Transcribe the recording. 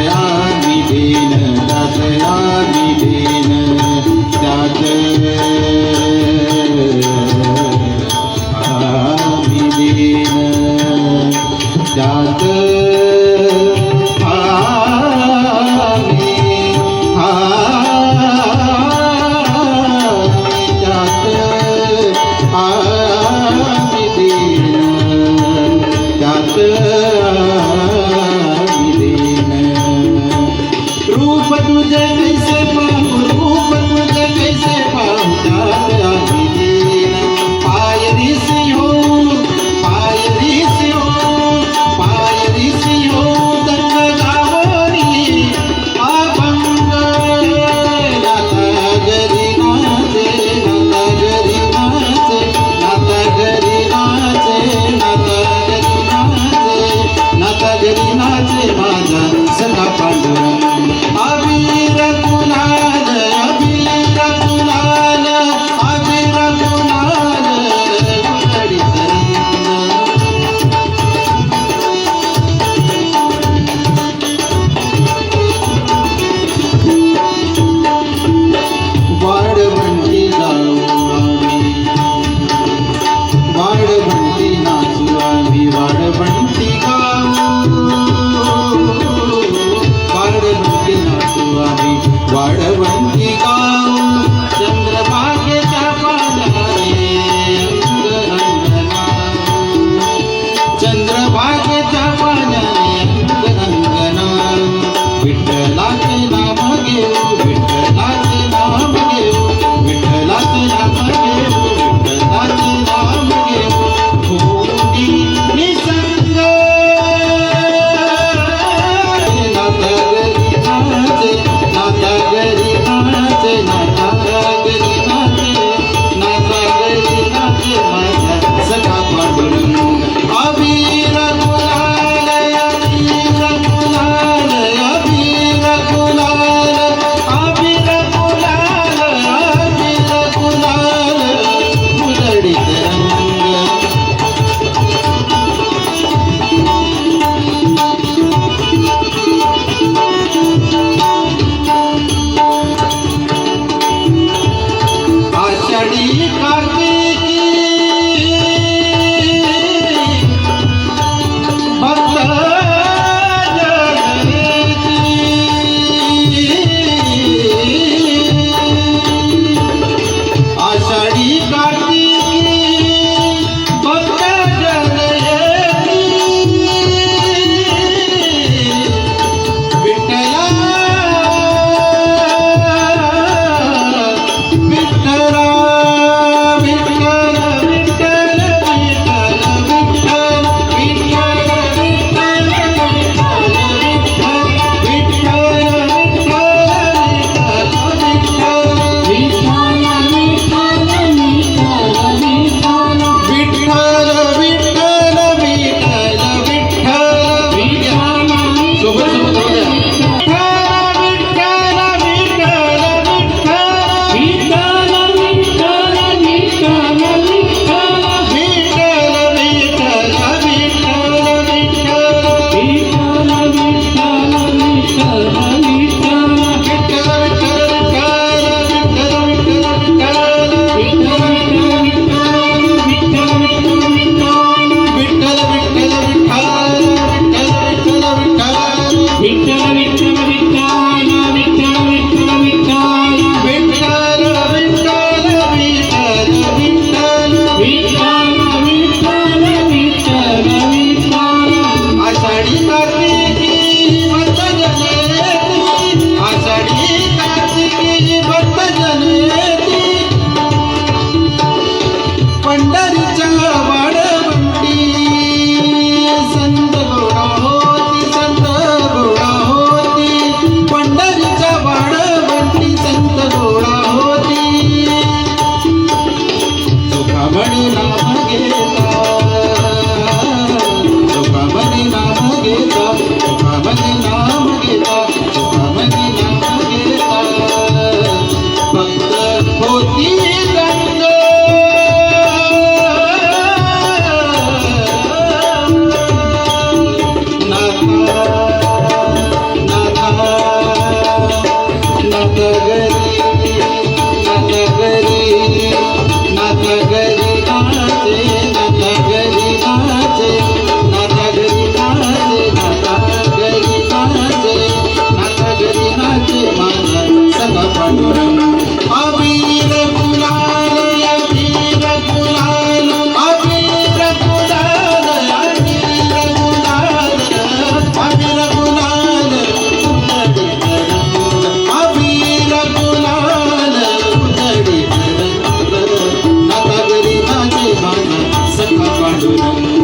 आम्ही देन, त्यात आम्ही देन, त्यात आम्ही देन, त्यात रूप तुझे कैसे पाहू, रूप तुझे कैसे पाहू, त्यात आम्ही देन, पायरी से हो, पायरी से हो, पायरी से हो, दंग गावरी अभंग, नाता गरी नाचे, नाता गरी नाचे, नाता गरी नाचे, नाता गरी नाचे, नाता गरी नाचे, माझा सखा पांडुरंग. अबीर गुलाल, अबीर गुलाल, अबीर गुलाल, उधळीत रंग. वाडवंटी जाऊ आम्ही, वाडवंटी नाचू आम्ही, वाडवंटी गाऊ, वाडवंटी नाचू आम्ही, वाडवंटी गाऊ, चंद्रभागेच्या पाण्याने अंग अंगणाऊ, चंद्रभागेच्या पाण्याने अंग अंगणाऊ. विठ्ठलाचे नाम घेऊ, विठ्ठलाचे नाम घेऊ, विठ्ठलाचे नाम घेऊ, विठ्ठलाचे नाम घेऊ, भोगी निसंग. नाता गरी नाचे, नाता गरी नाचे, नाता गरी नाचे, नाता गरी नाचे, माझा सखा पांडुरंग. अबीर गुलाल, अबीर गुलाल, अबीर गुलाल, अबीर गुलाल, अबीर गुलाल, उधळीत रंग. आषाढी कार्तिकी भक्त जनतेची, आषाढी कार्तिकी भक्त जनतेची, विठ्ठला विठ्ठला विठ्ठल विठ्ठल विठ्ठल विठ्ठल विठ्ठल विठ्ठल विठ्ठल पांडुरंग